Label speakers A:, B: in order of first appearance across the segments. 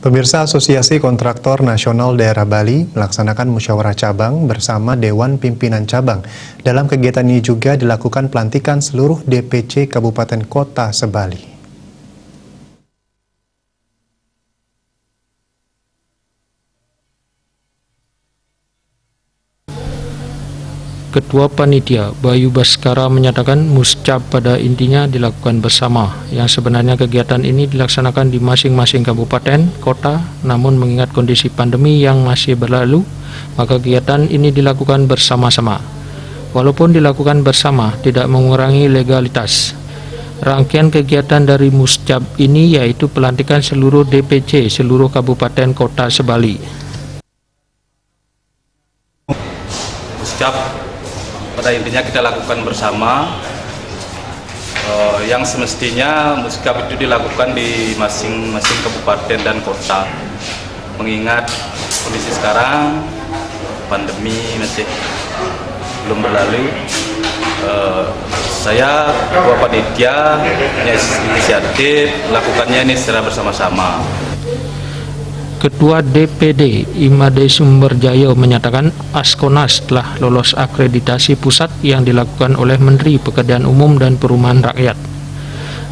A: Pemirsa, Asosiasi Kontraktor Nasional Daerah Bali melaksanakan musyawarah cabang bersama Dewan Pimpinan Cabang. Dalam kegiatan ini juga dilakukan pelantikan seluruh DPC Kabupaten Kota se-Bali.
B: Ketua Panitia Bayu Baskara menyatakan muscab pada intinya dilakukan bersama, yang sebenarnya kegiatan ini dilaksanakan di masing-masing kabupaten, kota, namun mengingat kondisi pandemi yang masih berlalu, maka kegiatan ini dilakukan bersama-sama. Walaupun dilakukan bersama, tidak mengurangi legalitas. Rangkaian kegiatan dari muscab ini yaitu pelantikan seluruh DPC seluruh kabupaten kota se-Bali.
C: Muscab pada intinya kita lakukan bersama, yang semestinya muscab itu dilakukan di masing-masing kabupaten dan kota, mengingat kondisi sekarang pandemi masih belum berlalu. Saya Ketua Panitia inisiatif melakukannya ini secara bersama-sama.
B: Ketua DPD Imade Sumberjaya menyatakan Askonas telah lolos akreditasi pusat yang dilakukan oleh Menteri Pekerjaan Umum dan Perumahan Rakyat.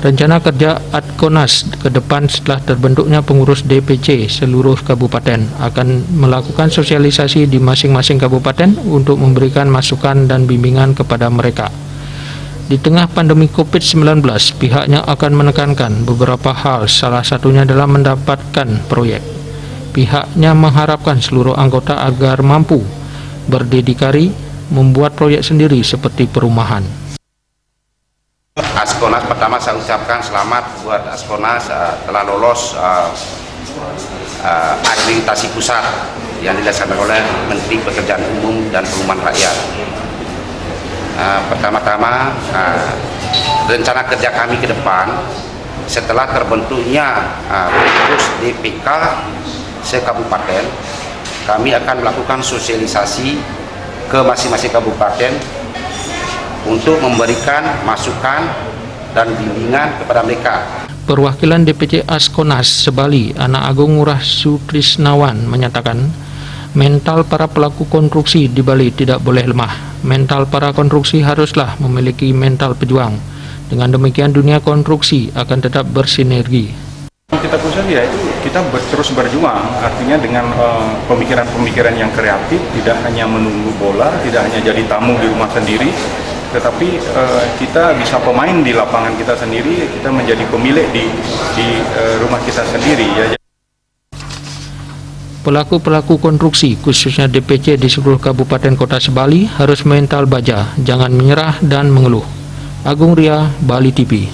B: Rencana kerja Askonas ke depan setelah terbentuknya pengurus DPC seluruh kabupaten akan melakukan sosialisasi di masing-masing kabupaten untuk memberikan masukan dan bimbingan kepada mereka. Di tengah pandemi COVID-19, pihaknya akan menekankan beberapa hal, salah satunya dalam mendapatkan proyek. Pihaknya mengharapkan seluruh anggota agar mampu berdedikasi membuat proyek sendiri seperti perumahan.
D: Askonas pertama saya ucapkan selamat buat Askonas telah lolos akreditasi pusat yang dilaksanakan oleh Menteri Pekerjaan Umum dan Perumahan Rakyat. Pertama-tama rencana kerja kami ke depan setelah terbentuknya pengurus DPK se-kabupaten, kami akan melakukan sosialisasi ke masing-masing kabupaten untuk memberikan masukan dan bimbingan kepada mereka.
B: Perwakilan DPC Askonas se-Bali, Anak Agung Ngurah Sutrisnawan menyatakan mental para pelaku konstruksi di Bali tidak boleh lemah. Mental para konstruksi haruslah memiliki mental pejuang. Dengan demikian dunia konstruksi akan tetap bersinergi.
E: Kita khusus ya itu kita terus berjuang, artinya dengan pemikiran-pemikiran yang kreatif, tidak hanya menunggu bola, tidak hanya jadi tamu di rumah sendiri, tetapi kita bisa pemain di lapangan kita sendiri, kita menjadi pemilik di rumah kita sendiri ya.
B: Pelaku-pelaku konstruksi khususnya DPC di seluruh kabupaten kota se-Bali harus mental baja, jangan menyerah dan mengeluh. Agung Ria, Bali TV.